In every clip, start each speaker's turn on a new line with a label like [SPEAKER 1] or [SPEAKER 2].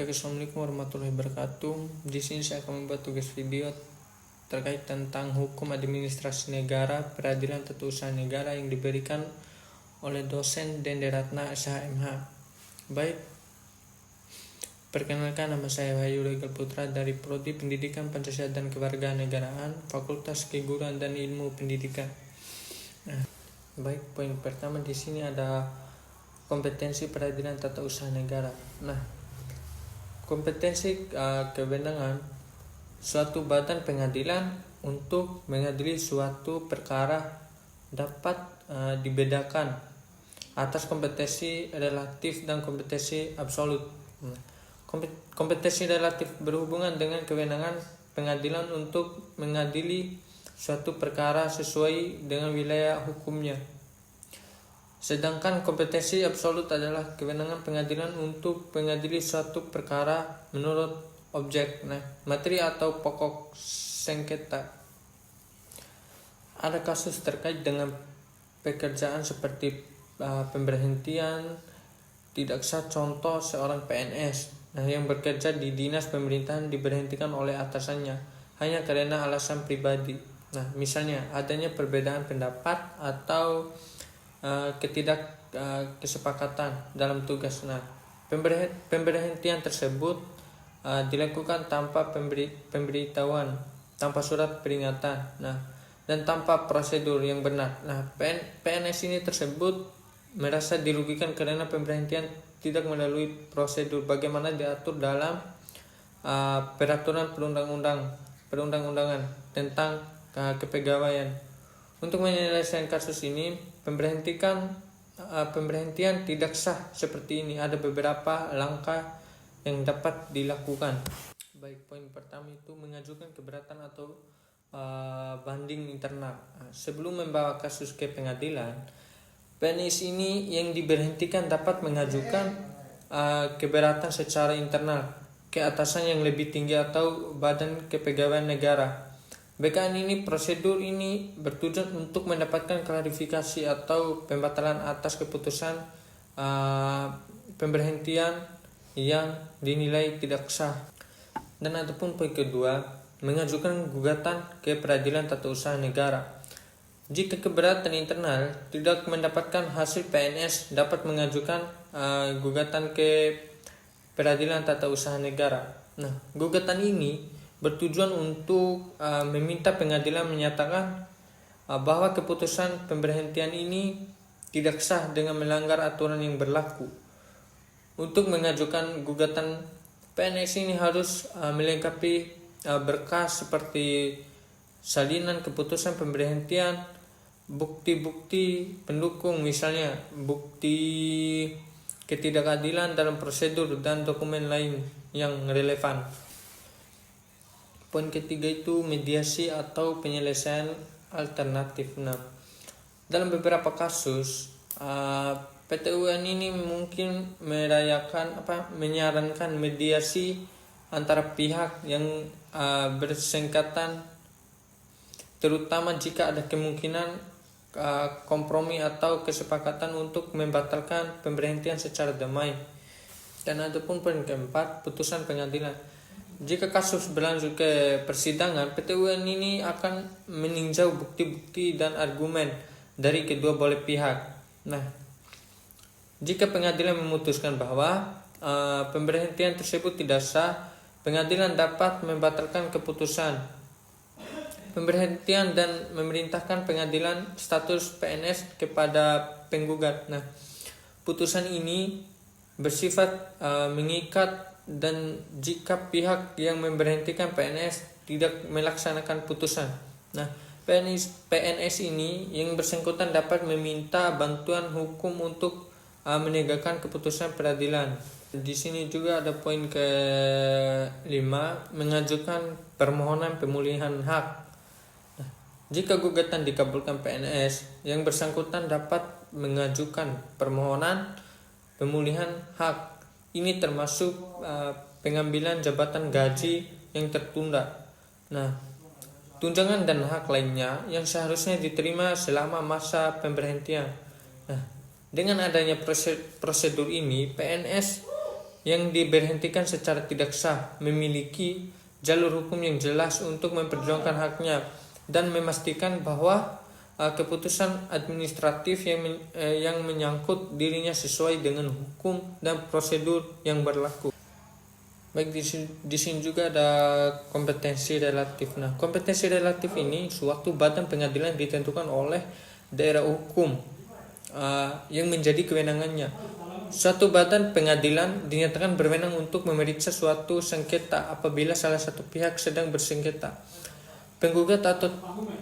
[SPEAKER 1] Baik, assalamualaikum warahmatullahi wabarakatuh. Di sini saya akan membuat tugas video terkait tentang hukum administrasi negara, peradilan tata usaha negara yang diberikan oleh dosen Dende Ratna SHMH. Baik, perkenalkan, nama saya Wahyu Regal Putra dari Prodi Pendidikan Pancasila dan Kewarganegaraan, Fakultas Keguruan dan Ilmu Pendidikan. Baik, poin pertama di sini ada kompetensi peradilan tata usaha negara. Kompetensi kewenangan suatu badan pengadilan untuk mengadili suatu perkara dapat dibedakan atas kompetensi relatif dan kompetensi absolut. Kompetensi relatif berhubungan dengan kewenangan pengadilan untuk mengadili suatu perkara sesuai dengan wilayah hukumnya. Sedangkan kompetensi absolut adalah kewenangan pengadilan untuk mengadili suatu perkara menurut objek, materi atau pokok sengketa. Ada kasus terkait dengan pekerjaan seperti pemberhentian tidak sah, contoh seorang PNS yang bekerja di dinas pemerintahan diberhentikan oleh atasannya hanya karena alasan pribadi. Misalnya adanya perbedaan pendapat atau kesepakatan dalam tugas. Pemberhentian tersebut dilakukan tanpa pemberitahuan, tanpa surat peringatan, dan tanpa prosedur yang benar. PNS ini tersebut merasa dirugikan karena pemberhentian tidak melalui prosedur bagaimana diatur dalam peraturan perundang-undangan tentang kepegawaian. Untuk menyelesaikan kasus ini, pemberhentian tidak sah seperti ini. Ada beberapa langkah yang dapat dilakukan. Baik, poin pertama itu mengajukan keberatan atau banding internal. Sebelum membawa kasus ke pengadilan, PNS ini yang diberhentikan dapat mengajukan keberatan secara internal ke atasan yang lebih tinggi atau badan kepegawaian negara. BKN ini, prosedur ini bertujuan untuk mendapatkan klarifikasi atau pembatalan atas keputusan pemberhentian yang dinilai tidak sah. Dan ataupun poin kedua, mengajukan gugatan ke peradilan tata usaha negara. Jika keberatan internal tidak mendapatkan hasil, PNS dapat mengajukan gugatan ke peradilan tata usaha negara. Gugatan ini bertujuan untuk meminta pengadilan menyatakan bahwa keputusan pemberhentian ini tidak sah dengan melanggar aturan yang berlaku. Untuk mengajukan gugatan, PNS ini harus melengkapi berkas seperti salinan keputusan pemberhentian, bukti-bukti pendukung, misalnya bukti ketidakadilan dalam prosedur dan dokumen lain yang relevan. Poin ketiga itu mediasi atau penyelesaian alternatif. Dalam beberapa kasus PT UN ini mungkin menyarankan mediasi antara pihak yang bersengketa, terutama jika ada kemungkinan kompromi atau kesepakatan untuk membatalkan pemberhentian secara damai. Dan adapun poin keempat, putusan pengadilan. Jika kasus berlanjut ke persidangan, PT UN ini akan meninjau bukti-bukti dan argumen dari kedua belah pihak. Jika pengadilan memutuskan bahwa pemberhentian tersebut tidak sah, pengadilan dapat membatalkan keputusan pemberhentian dan memerintahkan pengadilan status PNS kepada penggugat. Putusan ini bersifat mengikat, dan jika pihak yang memberhentikan PNS tidak melaksanakan putusan, PNS ini yang bersangkutan dapat meminta bantuan hukum untuk menegakkan keputusan peradilan. Di sini juga ada poin kelima, mengajukan permohonan pemulihan hak. Jika gugatan dikabulkan PNS, yang bersangkutan dapat mengajukan permohonan pemulihan hak. Ini termasuk pengambilan jabatan gaji yang tertunda, tunjangan dan hak lainnya yang seharusnya diterima selama masa pemberhentian. Dengan adanya prosedur ini, PNS yang diberhentikan secara tidak sah memiliki jalur hukum yang jelas untuk memperjuangkan haknya dan memastikan bahwa keputusan administratif yang menyangkut dirinya sesuai dengan hukum dan prosedur yang berlaku. Baik, di sini juga ada kompetensi relatif. Nah, kompetensi relatif ini suatu badan pengadilan ditentukan oleh daerah hukum yang menjadi kewenangannya. Suatu badan pengadilan dinyatakan berwenang untuk memeriksa suatu sengketa apabila salah satu pihak sedang bersengketa, penggugat atau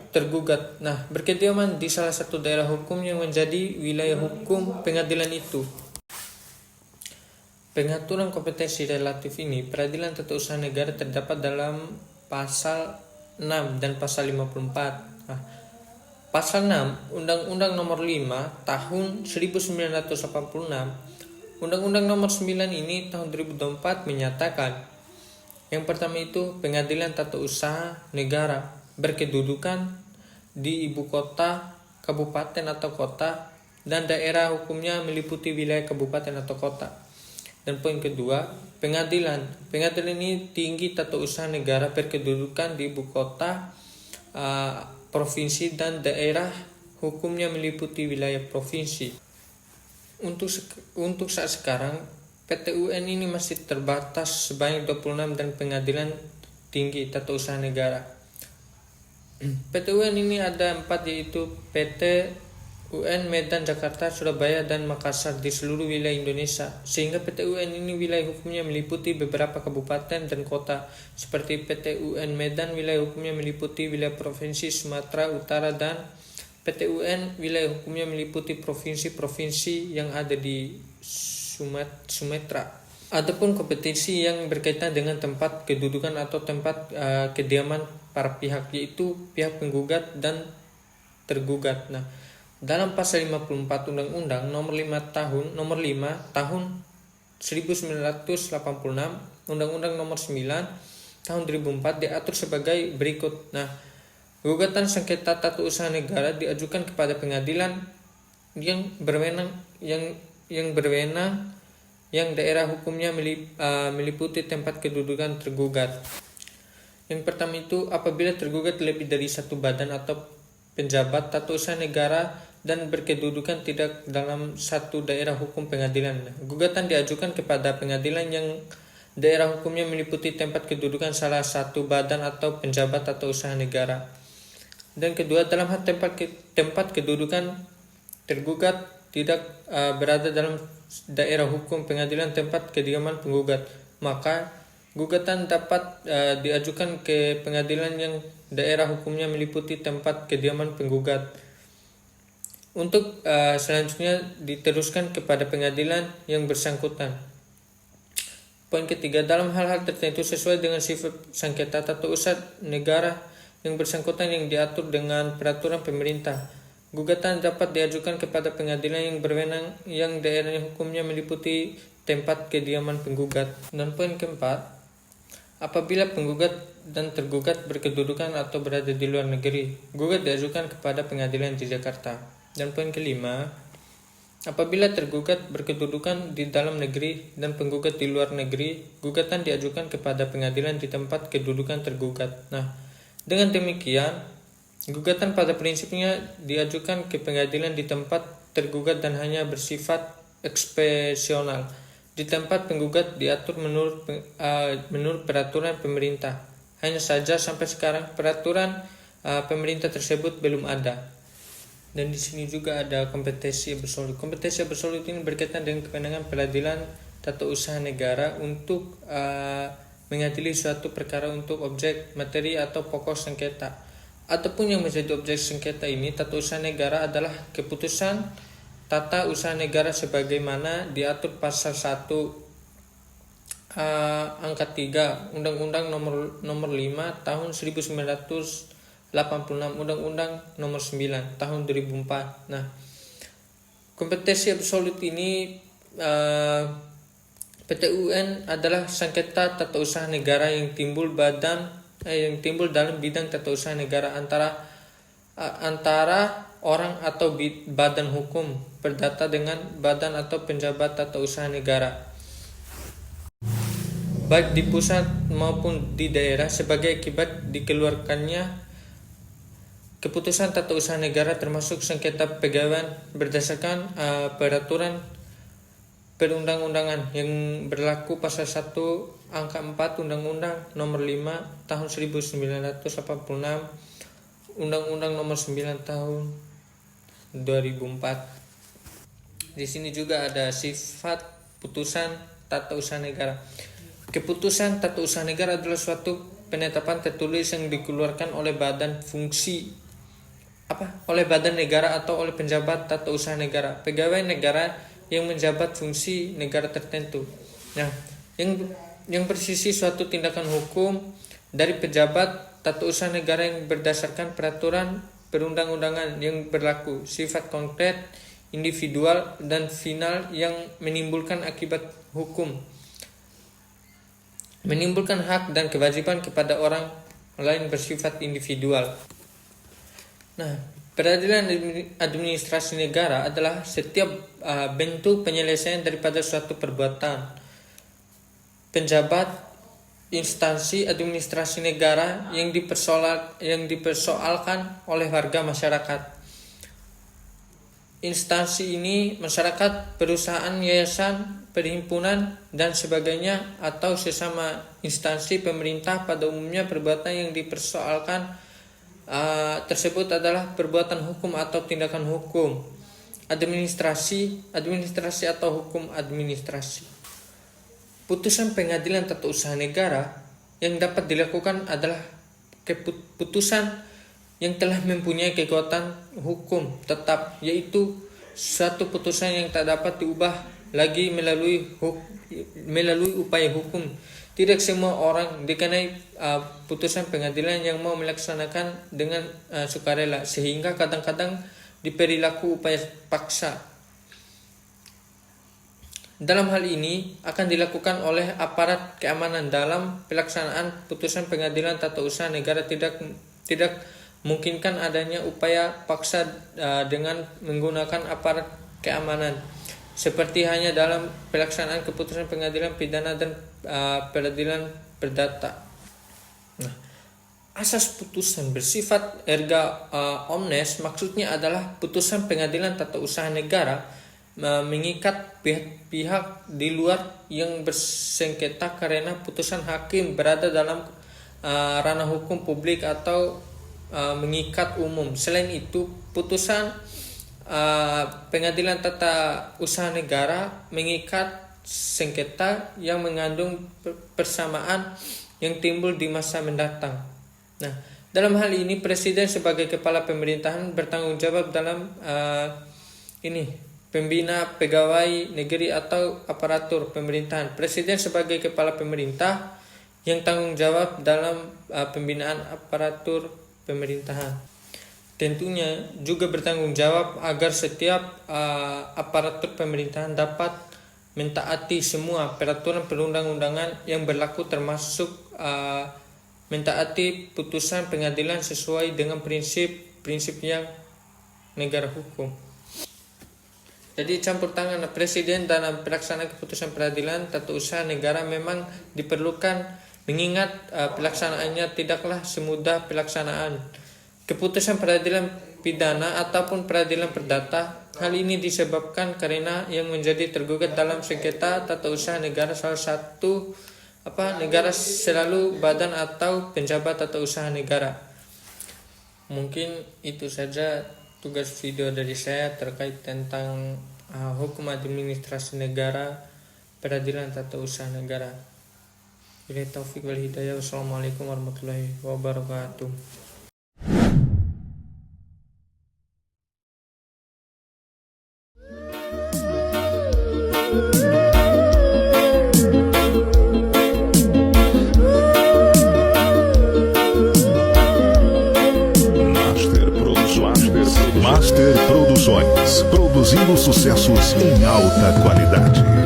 [SPEAKER 1] tergugat. Nah, berkediaman di salah satu daerah hukum yang menjadi wilayah hukum pengadilan itu. Pengaturan kompetensi relatif ini, peradilan tata usaha negara terdapat dalam pasal 6 dan pasal 54. Nah, pasal 6 Undang-Undang Nomor 5 Tahun 1986, Undang-Undang Nomor 9 ini tahun 2024 menyatakan yang pertama itu pengadilan tata usaha negara berkedudukan di ibu kota, kabupaten atau kota, dan daerah hukumnya meliputi wilayah kabupaten atau kota. Dan poin kedua, pengadilan ini tinggi tata usaha negara berkedudukan di ibu kota, provinsi, dan daerah hukumnya meliputi wilayah provinsi. Untuk saat sekarang PT UN ini masih terbatas sebanyak 26 dan pengadilan tinggi tata usaha negara. PT UN ini ada 4, yaitu PT UN Medan, Jakarta, Surabaya, dan Makassar di seluruh wilayah Indonesia. Sehingga PT UN ini wilayah hukumnya meliputi beberapa kabupaten dan kota. Seperti PT UN Medan wilayah hukumnya meliputi wilayah Provinsi Sumatera Utara, dan PT UN wilayah hukumnya meliputi provinsi-provinsi yang ada di Sumatera. Adapun kompetensi yang berkaitan dengan tempat kedudukan atau tempat kediaman para pihak, yaitu pihak penggugat dan tergugat. Nah, dalam pasal 54 Undang-Undang Nomor 5 Tahun 1986, Undang-Undang Nomor 9 Tahun 2004 diatur sebagai berikut. Nah, gugatan sengketa tata usaha negara diajukan kepada pengadilan yang berwenang yang daerah hukumnya meliputi tempat kedudukan tergugat. Yang pertama itu apabila tergugat lebih dari satu badan atau penjabat tata usaha negara dan berkedudukan tidak dalam satu daerah hukum pengadilan. Gugatan diajukan kepada pengadilan yang daerah hukumnya meliputi tempat kedudukan salah satu badan atau penjabat tata usaha negara. Dan kedua, dalam hal tempat kedudukan tergugat tidak berada dalam daerah hukum pengadilan tempat kediaman penggugat, maka gugatan dapat diajukan ke pengadilan yang daerah hukumnya meliputi tempat kediaman penggugat. Untuk selanjutnya diteruskan kepada pengadilan yang bersangkutan. Poin ketiga, dalam hal-hal tertentu sesuai dengan sifat sengketa tata usaha negara yang bersangkutan yang diatur dengan peraturan pemerintah, gugatan dapat diajukan kepada pengadilan yang berwenang yang daerah hukumnya meliputi tempat kediaman penggugat. Dan poin keempat, apabila penggugat dan tergugat berkedudukan atau berada di luar negeri, gugat diajukan kepada pengadilan di Jakarta. Dan poin kelima, apabila tergugat berkedudukan di dalam negeri dan penggugat di luar negeri, gugatan diajukan kepada pengadilan di tempat kedudukan tergugat. Nah, dengan demikian, gugatan pada prinsipnya diajukan ke pengadilan di tempat tergugat dan hanya bersifat ekspresional. Di tempat penggugat diatur menurut peraturan pemerintah. Hanya saja sampai sekarang peraturan pemerintah tersebut belum ada. Dan di sini juga ada kompetensi absolut. Kompetensi absolut ini berkaitan dengan kewenangan peradilan tata usaha negara untuk mengadili suatu perkara untuk objek, materi, atau pokok sengketa. Ataupun yang menjadi objek sengketa ini, tata usaha negara adalah keputusan tata usaha negara sebagaimana diatur pasal 1 angka 3 Undang-Undang Nomor 5 Tahun 1986, Undang-Undang Nomor 9 Tahun 2004. Nah, kompetensi absolut ini PT UN adalah sengketa tata usaha negara yang timbul dalam bidang tata usaha negara antara orang atau badan hukum perdata dengan badan atau penjabat tata usaha negara. baik di pusat maupun di daerah sebagai akibat dikeluarkannya keputusan tata usaha negara termasuk sengketa pegawaian berdasarkan peraturan perundang-undangan yang berlaku pasal 1 angka 4 Undang-Undang Nomor 5 Tahun 1986, Undang-Undang Nomor 9 Tahun 2004. Di sini juga ada sifat putusan tata usaha negara. Keputusan tata usaha negara adalah suatu penetapan tertulis yang dikeluarkan oleh badan negara atau oleh penjabat tata usaha negara, pegawai negara yang menjabat fungsi negara tertentu. Nah, yang bersisi suatu tindakan hukum dari pejabat tata usaha negara yang berdasarkan peraturan perundang-undangan yang berlaku, sifat konkret, individual dan final yang menimbulkan akibat hukum, menimbulkan hak dan kewajiban kepada orang lain bersifat individual. Nah, peradilan administrasi negara adalah setiap bentuk penyelesaian daripada suatu perbuatan penjabat instansi administrasi negara yang dipersoalkan oleh warga masyarakat. Instansi ini masyarakat, perusahaan, yayasan, perhimpunan, dan sebagainya, atau sesama instansi pemerintah. Pada umumnya perbuatan yang dipersoalkan tersebut adalah perbuatan hukum atau tindakan hukum administrasi atau hukum administrasi. Putusan pengadilan tata usaha negara yang dapat dilakukan adalah keputusan yang telah mempunyai kekuatan hukum tetap, yaitu suatu putusan yang tak dapat diubah lagi melalui upaya hukum. Tidak semua orang dikenai putusan pengadilan yang mau melaksanakan dengan sukarela, sehingga kadang-kadang diperilaku upaya paksa. Dalam hal ini akan dilakukan oleh aparat keamanan dalam pelaksanaan putusan pengadilan tata usaha negara. Tidak mungkinkan adanya upaya paksa dengan menggunakan aparat keamanan, seperti hanya dalam pelaksanaan keputusan pengadilan pidana dan peradilan perdata. Nah, asas putusan bersifat erga omnes maksudnya adalah putusan pengadilan tata usaha negara mengikat pihak di luar yang bersengketa karena putusan hakim berada dalam ranah hukum publik atau mengikat umum. Selain itu, putusan pengadilan tata usaha negara mengikat sengketa yang mengandung persamaan yang timbul di masa mendatang. Nah, dalam hal ini presiden sebagai kepala pemerintahan bertanggung jawab dalam pembina pegawai negeri atau aparatur pemerintahan. Presiden sebagai kepala pemerintah yang tanggung jawab dalam pembinaan aparatur pemerintahan. Tentunya juga bertanggung jawab agar setiap aparatur pemerintahan dapat mentaati semua peraturan perundang-undangan yang berlaku, termasuk mentaati putusan pengadilan sesuai dengan prinsip yang negara hukum. Jadi campur tangan presiden dalam pelaksanaan keputusan peradilan tata usaha negara memang diperlukan, mengingat pelaksanaannya tidaklah semudah pelaksanaan keputusan peradilan pidana ataupun peradilan perdata. Hal ini disebabkan karena yang menjadi tergugat dalam sengketa tata usaha negara salah satu negara selalu badan atau penjabat tata usaha negara. Mungkin itu saja tugas video dari saya terkait tentang hukum administrasi negara, peradilan tata usaha negara. Billahi taufiq wal hidayah. Wassalamualaikum warahmatullahi wabarakatuh.
[SPEAKER 2] Master Produções, produzindo sucessos em alta qualidade.